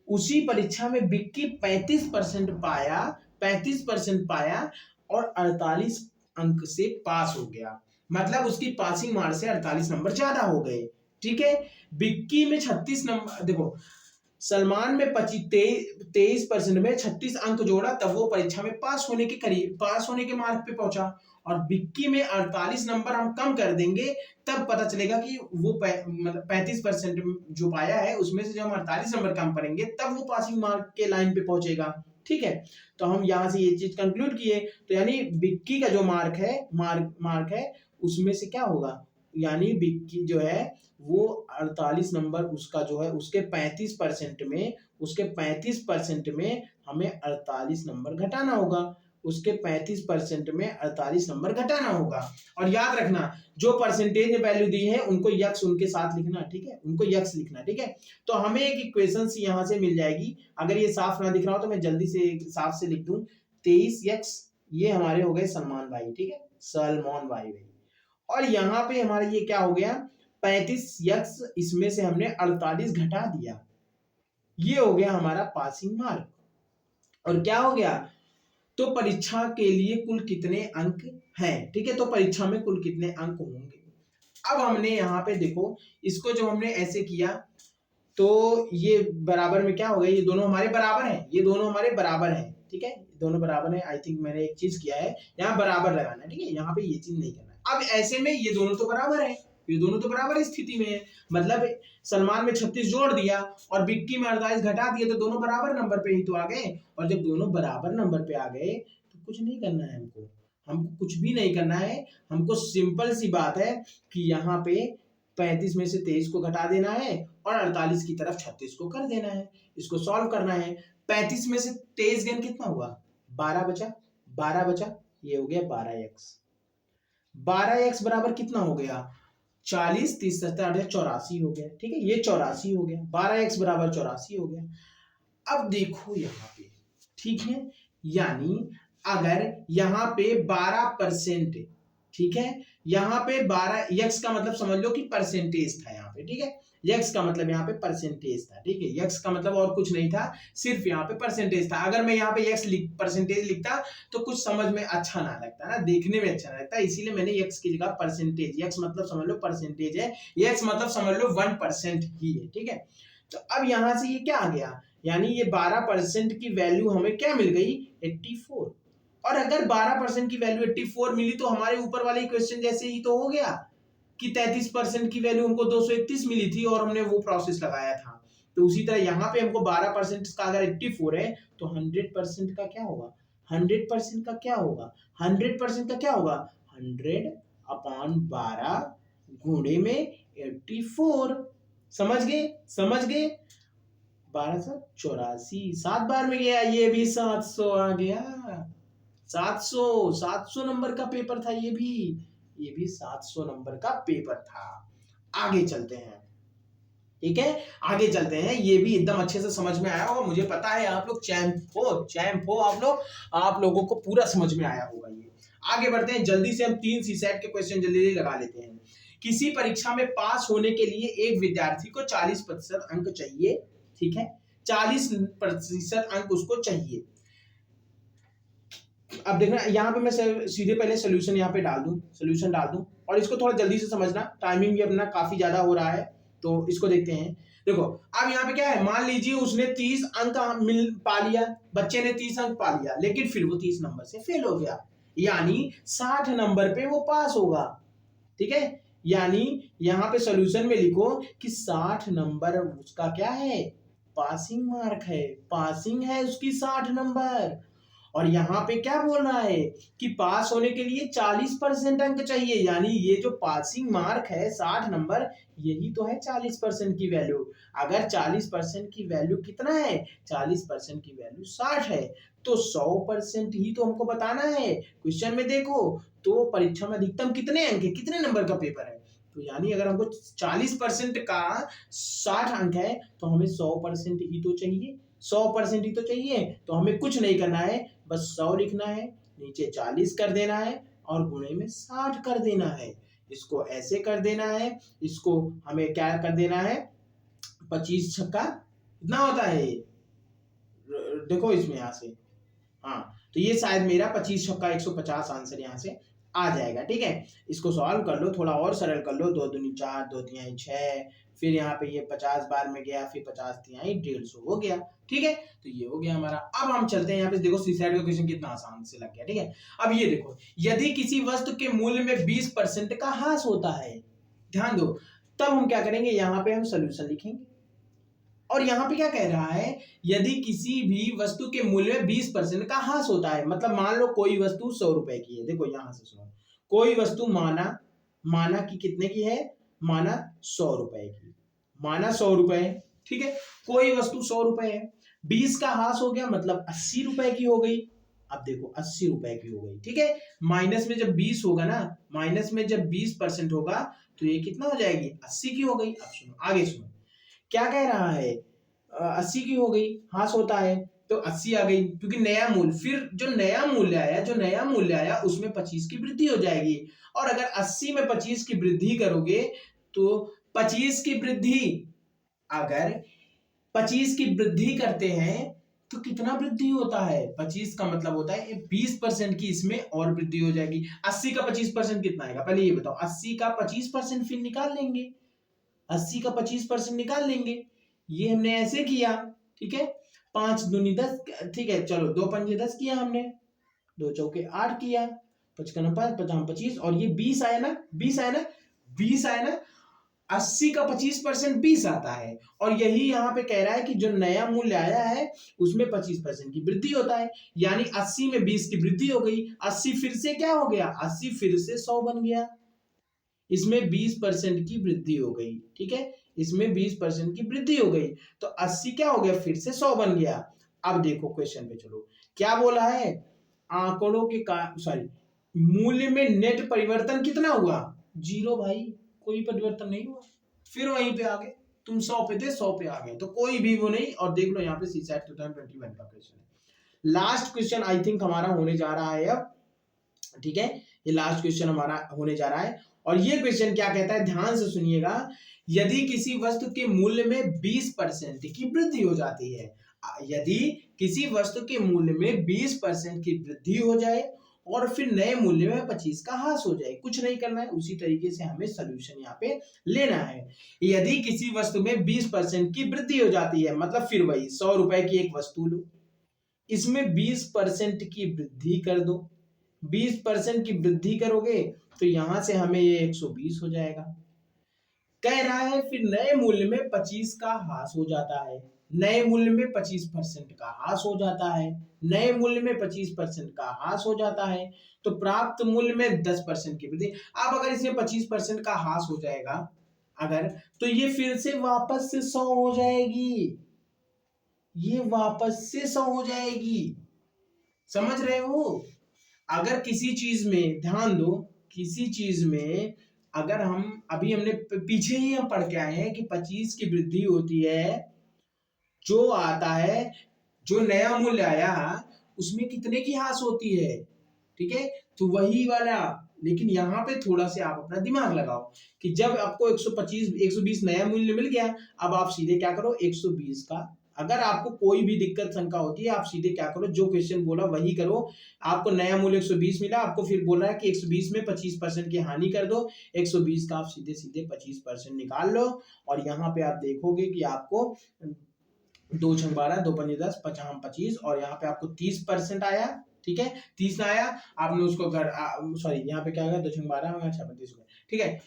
उसी परीक्षा में विक्की 35% पाया, 35% पाया और 48 अंक से पास हो गया, मतलब उसकी पासिंग मार्क्स से 48 नंबर ज्यादा हो गए, ठीक है। विक्की में 36 नंबर, देखो सलमान में 23% में 36 अंक जोड़ा तब वो परीक्षा में पास होने के करीब, पास होने के मार्क पे पहुंचा, और विक्की में 48 नंबर हम कम कर देंगे तब पता चलेगा कि वो मतलब 35% जो पाया है उसमें से जब हम 48 नंबर कम करेंगे तब वो पासिंग मार्क के लाइन पे पहुंचेगा, ठीक है। तो हम यहां से ये चीज कंक्लूड किए, तो यानी विक्की का जो मार्क है उसमें से क्या होगा, यानी विक्की जो है वो 48 नंबर उसका जो है उसके 35% में हमें 48 नंबर घटाना होगा, उसके 35% में 48 नंबर घटाना होगा। और याद रखना जो परसेंटेज वैल्यू दी है उनको यक्स उनके साथ लिखना, ठीक है, उनको यक्स लिखना, ठीक है। तो हमें एक इक्वेशन यहां से मिल जाएगी, अगर ये साफ ना दिख रहा हो तो मैं जल्दी से साफ से लिख दूं, 23x ये हमारे हो गए सलमान भाई, ठीक है, सलमान भाई, और यहाँ पे हमारा ये क्या हो गया 35x, इसमें से हमने 48 घटा दिया, ये हो गया हमारा पासिंग मार्क। और क्या हो गया, तो परीक्षा के लिए कुल कितने अंक हैं, ठीक है, तो परीक्षा में कुल कितने अंक होंगे। अब हमने यहाँ पे देखो इसको जो हमने ऐसे किया तो ये बराबर में क्या हो गया, ये दोनों हमारे बराबर हैं, ये दोनों हमारे बराबर हैं, ठीक है, दोनों बराबर हैं। आई थिंक मैंने एक चीज किया है यहाँ बराबर लगाना है, ठीक है, यहाँ पे ये चीज नहीं करना है। अब ऐसे में ये दोनों तो बराबर है, ये दोनों तो बराबर स्थिति में है, मतलब सलमान में 36 जोड़ दिया और विक्की में 48 घटा दिया, तो दोनों बराबर नंबर पे ही तो आ गए। और जब दोनों बराबर नंबर पे आ गए तो कुछ नहीं करना है हमको कुछ भी नहीं करना है, हमको सिंपल सी बात है कि यहाँ पे 35 में से 23 को घटा देना है और 48 की तरफ 36 को कर देना है, इसको सॉल्व करना है। 35 में से 23 गेन कितना हुआ, 12 बचा, 12 बचा, ये हो गया 12x, 12x बराबर कितना हो गया 40, 30, 70, 84 हो गया, ठीक है, ये 84 हो गया, 12x बराबर 84 हो गया। अब देखो यहाँ पे, ठीक है, यानी अगर यहाँ पे 12%, ठीक है, यहाँ पे 12 यक्स का मतलब समझ लो कि परसेंटेज था यहाँ पे, ठीक है, यक्स का मतलब यहाँ पे परसेंटेज था, ठीक है, यक्स का मतलब और कुछ नहीं था, सिर्फ यहाँ पे परसेंटेज था। अगर मैं यहाँ पे यक्स परसेंटेज लिखता तो कुछ समझ में अच्छा ना लगता ना, देखने में अच्छा ना लगता, इसीलिए मैंने यक्स की जगह परसेंटेज, यक्स मतलब समझ लो परसेंटेज है, यक्स मतलब समझ लो 1% ही है, ठीक है। तो अब यहां से ये क्या आ गया, यानी ये 12% की वैल्यू हमें क्या मिल गई 84, और अगर 12% की वैल्यू 84 मिली तो हमारे ऊपर वाले क्वेश्चन जैसे ही तो हो गया कि 33% की वैल्यू हमको 231 मिली थी और हमने वो प्रोसेस लगाया था। तो उसी तरह यहाँ पे हमको 12% का अगर 84 है तो 100% का क्या होगा, 100% का क्या होगा, 100% का क्या होगा 100/12 गुणे में 84, समझ गए 1284, 7 बार में गया, ये भी 700 आ गया, 700 नंबर का पेपर था, ये भी 700 नंबर का पेपर था। आगे चलते हैं, ठीक है, आगे चलते हैं। ये भी एकदम अच्छे से समझ में आया होगा, मुझे पता है आप लोग चैंप हो आप लोगों को पूरा समझ में आया होगा ये। आगे बढ़ते हैं, जल्दी से हम 3 सीसेट के क्वेश्चन जल्दी लगा लेते हैं। किसी परीक्षा में पास होने के लिए एक विद्यार्थी को 40% अंक चाहिए, ठीक है, 40% अंक उसको चाहिए। अब देखना यहाँ पे मैं सीधे पहले सोल्यूशन यहाँ पे सोल्यूशन डाल दूं और इसको थोड़ा जल्दी से समझना, टाइमिंग भी अपना काफी ज्यादा हो रहा है, तो इसको देखते हैं। देखो अब यहाँ पे क्या है, मान लीजिए उसने 30 अंक मिल पा लिया, बच्चे ने 30 अंक पा लिया, लेकिन फिर वो 30 नंबर से फेल हो गया, यानी 60 नंबर पे वो पास होगा, ठीक है। यानी यहाँ पे सोल्यूशन में लिखो कि 60 नंबर उसका क्या है, पासिंग मार्क है, पासिंग है उसकी 60 नंबर। और यहाँ पे क्या बोल रहा है कि पास होने के लिए 40% अंक चाहिए, यानी ये जो पासिंग मार्क है 60 नंबर, यही तो है 40% की वैल्यू। अगर 40% की वैल्यू कितना है, 40% की वैल्यू 60 है, तो 100% ही तो हमको बताना है। क्वेश्चन में देखो तो परीक्षा में अधिकतम कितने अंक है, कितने नंबर का पेपर है, तो यानी अगर हमको 40% का 60 अंक है तो हमें 100% ही तो चाहिए, 100% ही तो चाहिए। तो हमें कुछ नहीं करना है, बस 100 लिखना है, नीचे 40 कर देना है और गुणे में 60 कर देना है। इसको ऐसे कर देना है, इसको हमें क्या कर देना है, 25 छक्का कितना होता है, देखो इसमें यहाँ से, हाँ, तो ये शायद मेरा 25 छक्का 150 आंसर यहाँ से आ जाएगा, ठीक है। इसको सॉल्व कर लो, थोड़ा और सरल कर लो, 2 दूनी 4, 2 तिहाई 6, फिर यहाँ पे ये 50 बार में गया, फिर 50 तिहाई 150 हो गया, ठीक है। तो ये हो गया हमारा। अब हम चलते हैं यहाँ पे, देखो सी साइड का क्वेश्चन कितना आसान से लग गया, ठीक है। अब ये देखो, यदि किसी वस्तु के मूल्य में 20% का ह्रास होता है, ध्यान दो, तब हम क्या करेंगे, यहाँ पे हम सोल्यूशन लिखेंगे। और यहाँ पे क्या कह रहा है, यदि किसी भी वस्तु के मूल्य में 20% का ह्रास होता है, मतलब मान लो कोई वस्तु 100 रुपए की है, देखो यहां से सुनो, कोई वस्तु माना कि कितने की है, माना 100 रुपए की, माना 100 रुपए, ठीक है, कोई वस्तु 100 रुपए है, 20 का ह्रास हो गया मतलब 80 रुपए की हो गई। अब देखो 80 रुपए की हो गई, ठीक है, माइनस में जब 20 होगा ना, माइनस में जब 20% होगा तो ये कितना हो जाएगी, 80 की हो गई। अब सुनो आगे सुनो, क्या कह रहा है, 80 की हो गई, ह्रास होता है तो 80 आ गई, क्योंकि नया मूल्य, फिर जो नया मूल्य आया उसमें 25 की वृद्धि हो जाएगी। और अगर 80 में 25 की वृद्धि करोगे तो 25 की वृद्धि, अगर 25 की वृद्धि करते हैं तो कितना वृद्धि होता है, 25 का मतलब होता है 20% की इसमें और वृद्धि हो जाएगी। 80 का 25% कितना आएगा, पहले ये बताओ, 80 का 25% फिर निकाल लेंगे, 80 का 25% निकाल लेंगे, ये हमने ऐसे किया, ठीक है, 5 दूनी 10, ठीक है, चलो 2 पंजे 10 किया हमने, 2 चौके 8 किया, 55 5 50 25 और ये 20 आया ना, 20 आया ना, 20 आया ना, 80 का 25% 20 आता है। और यही यहाँ पे कह रहा है कि जो नया मूल्य आया है उसमें 25% की वृद्धि होता है, यानी 80 में 20 की वृद्धि हो गई, 80 फिर से क्या हो गया, 80 फिर से 100 बन गया, इसमें 20% की वृद्धि हो गई, ठीक है, इसमें 20% की वृद्धि हो गई, तो 80 क्या हो गया, फिर से 100 बन गया। अब देखो क्वेश्चन पे चलो, क्या बोला है, आंकड़ों के सॉरी, मूल्य में नेट परिवर्तन कितना हुआ, 0 भाई, कोई परिवर्तन नहीं हुआ, फिर वहीं पे आ गए, तुम 100 पे थे 100 पे आ गए, तो कोई भी वो नहीं। और देख लो यहाँ पे सी सेट 2021 का क्वेश्चन है, लास्ट क्वेश्चन आई थिंक हमारा होने जा रहा है अब, ठीक है, ये लास्ट क्वेश्चन हमारा होने जा रहा है। और ये क्वेश्चन क्या कहता है, ध्यान से सुनिएगा, यदि किसी वस्तु के मूल्य में 20% की वृद्धि हो जाती है, यदि किसी वस्तु के मूल्य में 20% की वृद्धि हो जाए और फिर नए मूल्य में 25 का ह्रास हो जाए, कुछ नहीं करना है, उसी तरीके से हमें सोल्यूशन यहाँ पे लेना है। यदि किसी वस्तु में 20% की वृद्धि हो जाती है, मतलब फिर वही 100 रुपए की एक वस्तु लो, इसमें 20% की वृद्धि कर दो, 20% की वृद्धि करोगे तो यहां से हमें ये 120 हो जाएगा। कह रहा है फिर नए मूल्य में 25 का ह्रास हो जाता है, नए मूल्य में 25% का ह्रास हो जाता है, नए मूल्य में 25% का ह्रास हो जाता है, तो प्राप्त मूल्य में 10% की वृद्धि। अब अगर इसमें 25% का ह्रास हो जाएगा अगर, तो ये फिर से वापस से 100 हो जाएगी, ये वापस से 100 हो जाएगी, समझ रहे हो। अगर किसी चीज में ध्यान दो, किसी चीज में अगर हम अभी हमने पीछे ही हम पढ़ के आए हैं कि 25 की वृद्धि होती है, जो आता है, जो नया मूल्य आया उसमें कितने की हास होती है, ठीक है। तो वही वाला, लेकिन यहाँ पे थोड़ा से आप अपना दिमाग लगाओ कि जब आपको 125 120 नया मूल्य मिल गया, अब आप सीधे क्या करो 120 का, अगर आपको कोई भी दिक्कत शंका होती है आप सीधे क्या करो, जो क्वेश्चन बोला वही करो। आपको नया मूल्य 120 मिला, आपको फिर बोल रहा है कि 120 में 25% की हानि कर दो, 120 का आप सीधे सीधे 25% निकाल लो, और यहाँ पे आप देखोगे कि आपको 2 छंग 12, 2 पंजे 10, 5 25, और यहाँ पे आपको 30% आया, ठीक है। 30 आया, आपने उसको घर सॉरी यहाँ पे क्या होगा, 2 छंग 12 होगा, 6 35 होगा, ठीक है।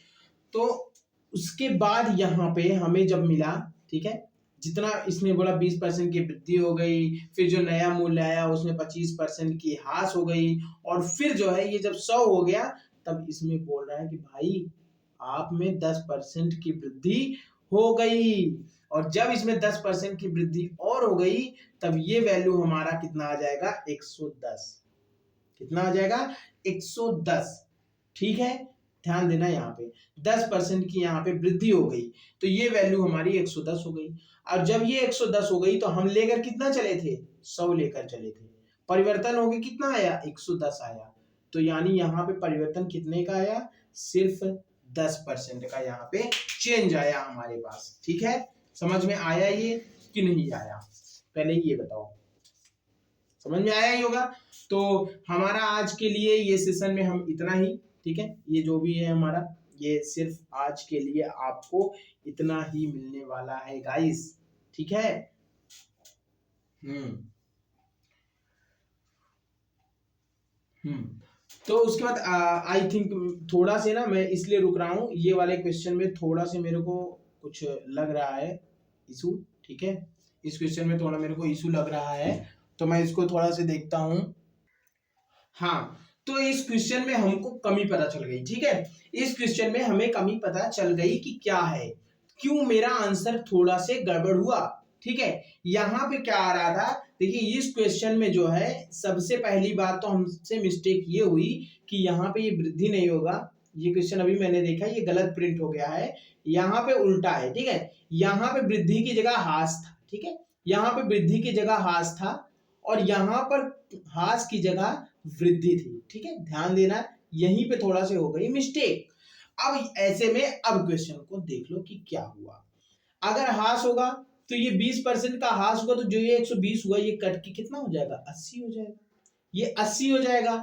तो उसके बाद यहाँ पे हमें जब मिला, ठीक है, जितना इसने बोला 20% की वृद्धि हो गई, फिर जो नया मूल्य आया उसमें 25% की हास हो गई, और फिर जो है ये जब 100 हो गया, तब इसमें बोल रहा है कि भाई आप में 10% की वृद्धि हो गई, और जब इसमें 10% की वृद्धि और हो गई, तब ये वैल्यू हमारा कितना आ जाएगा, 110। कितना आ जाएगा, 110, ठीक है। ध्यान देना, यहाँ पे 10% की यहाँ पे वृद्धि हो गई, तो ये वैल्यू हमारी 110 हो गई। और जब ये 110 हो गई तो हम लेकर कितना चले थे, 100 लेकर चले थे, परिवर्तन हो गया, कितना आया, 110 आया। तो यानी यहाँ पे परिवर्तन कितने का आया, सिर्फ 10% का यहाँ पे चेंज आया हमारे पास, ठीक है। समझ में आया ये कि नहीं आया, पहले ये बताओ, समझ में आया ही होगा। तो हमारा आज के लिए ये सेशन में हम इतना ही, ठीक है। ये जो भी है हमारा, ये सिर्फ आज के लिए आपको इतना ही मिलने वाला है गाइस, ठीक है। तो उसके बाद आई थिंक थोड़ा से ना मैं इसलिए रुक रहा हूँ, ये वाले क्वेश्चन में थोड़ा से मेरे को कुछ लग रहा है इशू, ठीक है। इस क्वेश्चन में थोड़ा मेरे को इशू लग रहा है, तो मैं इसको थोड़ा से देखता हूँ। हाँ, तो इस क्वेश्चन में हमको कमी पता चल गई, ठीक है। इस क्वेश्चन में हमें कमी पता चल गई कि क्या है, क्यों मेरा आंसर थोड़ा से गड़बड़ हुआ, ठीक है। यहाँ पे क्या आ रहा था, देखिए इस क्वेश्चन में जो है सबसे पहली बात तो हमसे मिस्टेक ये हुई कि यहाँ पे ये वृद्धि नहीं होगा। ये क्वेश्चन अभी मैंने देखा, ये गलत प्रिंट हो गया है, यहाँ पे उल्टा है, ठीक है। यहाँ पे वृद्धि की जगह हास था, ठीक है। यहाँ पे वृद्धि की जगह हास था, और यहाँ पर हास की जगह वृद्धि थी, ठीक है। ध्यान देना, यहीं पे थोड़ा से हो गई मिस्टेक। अब ऐसे में अब क्वेश्चन को देख लो कि क्या हुआ। अगर हास होगा तो ये 20% का हास होगा, तो जो ये 120 हुआ ये कट के कितना हो जाएगा, 80 हो जाएगा, ये 80 हो जाएगा।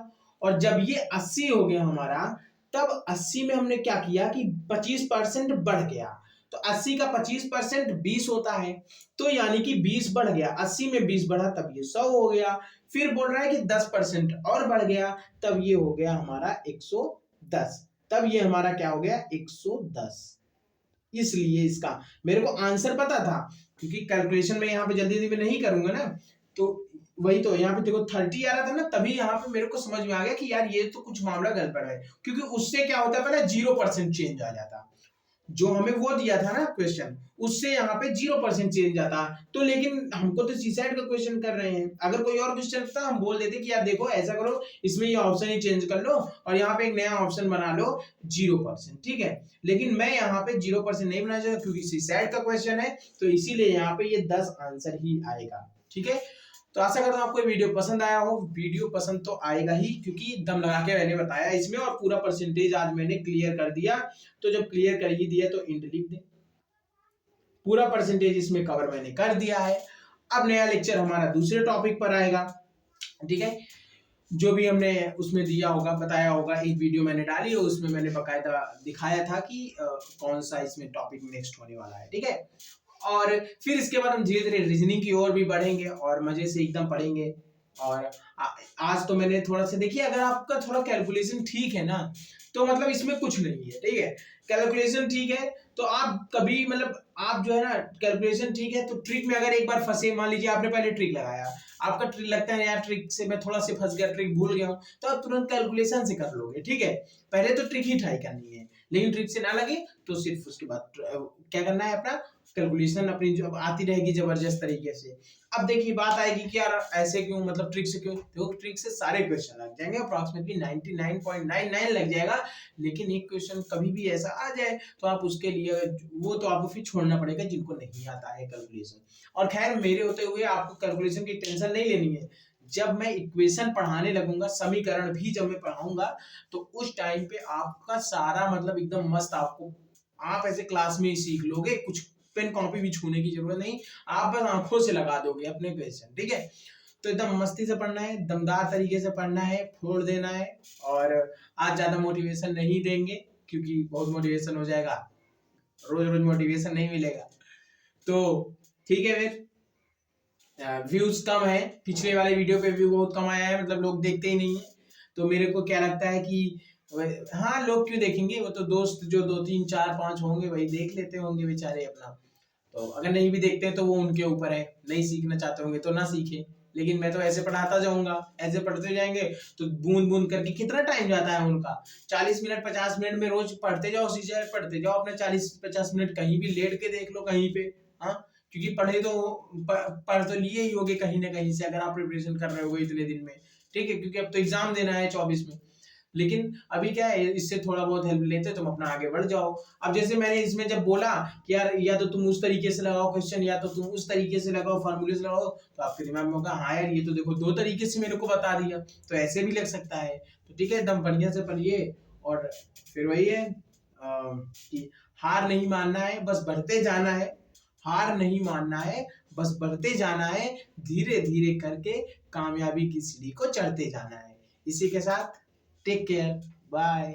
और जब ये 80 हो गया हमारा, तब 80 में हमने क्या किया कि 25% बढ़ गया, तो 80 का 25% 20 होता है, तो यानी कि 20 बढ़ गया, 80 में 20 बढ़ा तब ये 100 हो गया। फिर बोल रहा है कि 10% और बढ़ गया, तब ये हो गया हमारा 110, तब ये हमारा क्या हो गया, 110। इसलिए इसका मेरे को आंसर पता था, क्योंकि कैलकुलेशन में यहाँ पे जल्दी जल्दी में नहीं करूंगा ना, तो वही तो यहाँ पे देखो 30 आ रहा था ना, तभी यहाँ पे मेरे को समझ में आ गया कि यार ये तो कुछ मामला गड़बड़ है, क्योंकि उससे क्या होता है पहले 0% चेंज आ जाता, जो हमें वो दिया था ना क्वेश्चन, उससे यहाँ पे 0% चेंज आता। तो लेकिन हमको तो सी साइड का क्वेश्चन कर रहे हैं, अगर कोई और क्वेश्चन था हम बोल देते कि यार देखो ऐसा करो, इसमें ये ऑप्शन ही चेंज कर लो और यहाँ पे एक नया ऑप्शन बना लो 0%, ठीक है। लेकिन मैं यहाँ पे 0% नहीं बनाना चाहता, क्योंकि सी साइड का क्वेश्चन है, तो इसीलिए यहाँ पे ये 10 आंसर ही आएगा, ठीक है। तो आशा करता हूँ आपको वीडियो पसंद आया हो। वीडियो पसंद तो आएगा ही, क्योंकि दम लगा के मैंने बताया इसमें, और पूरा परसेंटेज आज मैंने क्लियर कर दिया। तो जब क्लियर कर ही दिया तो इंट लिख दे, पूरा परसेंटेज इसमें कवर मैंने कर दिया है। अब नया लेक्चर हमारा दूसरे टॉपिक पर आएगा, ठीक है। जो भी हमने उसमें दिया होगा, बताया होगा, एक वीडियो मैंने डाली है उसमें मैंने बकायदा दिखाया था कि कौन सा इसमें टॉपिक नेक्स्ट होने वाला है, ठीक है। और फिर इसके बाद हम धीरे धीरे रीजनिंग की ओर भी बढ़ेंगे और मजे से एकदम पढ़ेंगे। और आज तो मैंने थोड़ा सा, देखिए अगर आपका थोड़ा कैलकुलेशन ठीक है ना, तो मतलब इसमें कुछ नहीं है, ठीक है। कैलकुलेशन ठीक है तो आप कभी मतलब आप जो है ना, कैलकुलेशन ठीक है तो ट्रिक में अगर एक बार फंसे, मान लीजिए आपने पहले ट्रिक लगाया, आपका ट्रिक लगता है यार ट्रिक से मैं थोड़ा से फंस गया, ट्रिक भूल गया हूं, तो आप तुरंत कैलकुलेशन से कर लोगे, ठीक है। पहले तो ट्रिक ही ट्राई करनी है, लेकिन ट्रिक से ना लगे तो सिर्फ उसके बाद क्या करना है, अपना कैलकुलेशन अपनी जो अब आती रहेगी जबरदस्त तरीके से। अब देखिए बात आएगी कि यार ऐसे क्यों, मतलब ट्रिक से क्यों, देखो ट्रिक से सारे क्वेश्चन लग जाएंगे, अप्रॉक्सीमेटली 99.99 लग जाएगा, लेकिन एक क्वेश्चन कभी भी ऐसा आ जाए तो आप उसके लिए वो तो आपको फिर छोड़ना पड़ेगा जिनको नहीं आता है कैलकुलेशन। और खैर मेरे होते हुए आपको कैलकुलेशन की टेंशन नहीं लेनी है। जब मैं इक्वेशन पढ़ाने लगूंगा, समीकरण भी जब मैं पढ़ाऊंगा, तो उस टाइम पे आपका सारा मतलब एकदम मस्त, आपको आप ऐसे क्लास में ही सीख लोगे, कुछ पेन कॉपी भी छूने की जरूरत नहीं, आप बस आंखों से लगा दोगे अपने क्वेश्चन, ठीक है। तो एकदम मस्ती से पढ़ना है, दमदार तरीके से पढ़ना है, फोड़ देना है। और आज ज्यादा मोटिवेशन नहीं देंगे क्योंकि बहुत मोटिवेशन हो जाएगा, रोज रोज मोटिवेशन नहीं मिलेगा। तो ठीक है फिर, व्यूज कम है, पिछले वाले वीडियो पे व्यू बहुत कम आया है, मतलब लोग देखते ही नहीं है। तो मेरे को क्या लगता है कि हाँ, लोग क्यों देखेंगे, वो तो दोस्त जो 2 3 4 5 होंगे वही देख लेते होंगे बेचारे अपना। तो अगर नहीं भी देखते तो वो उनके ऊपर है, नहीं सीखना चाहते होंगे तो ना सीखे। लेकिन मैं तो ऐसे पढ़ाता जाऊंगा, ऐसे पढ़ते जाएंगे तो बूंद बूंद करके कितना टाइम जाता है उनका, 40 मिनट 50 मिनट में रोज पढ़ते जाओ, सीधे पढ़ते जाओ, अपने 40 50 मिनट कहीं भी लेट के देख लो कहीं पे। हाँ, क्योंकि पढ़े तो पढ़ तो लिए ही होगे कहीं ना कहीं से, अगर आप प्रिपरेशन कर रहे होगे इतने दिन में, ठीक है, क्योंकि अब तो एग्जाम देना है 24 में। लेकिन अभी क्या है, इससे थोड़ा बहुत हेल्प लेते तुम अपना आगे बढ़ जाओ। अब जैसे मैंने इसमें जब बोला कि यार या तो तुम उस तरीके से लगाओ क्वेश्चन, या तो तुम उस तरीके से लगाओ, फार्मूले से लगाओ, तो आपके दिमाग में होगा हाँ यार ये तो देखो 2 तरीके से मेरे को बता दिया, तो ऐसे भी लग सकता है। तो ठीक है, एकदम बढ़िया से पढ़िए। और फिर वही है कि हार नहीं मानना है, बस बढ़ते जाना है। हार नहीं मानना है, बस बढ़ते जाना है, धीरे धीरे करके कामयाबी की सीढ़ी को चढ़ते जाना है। इसी के साथ टेक केयर, बाय।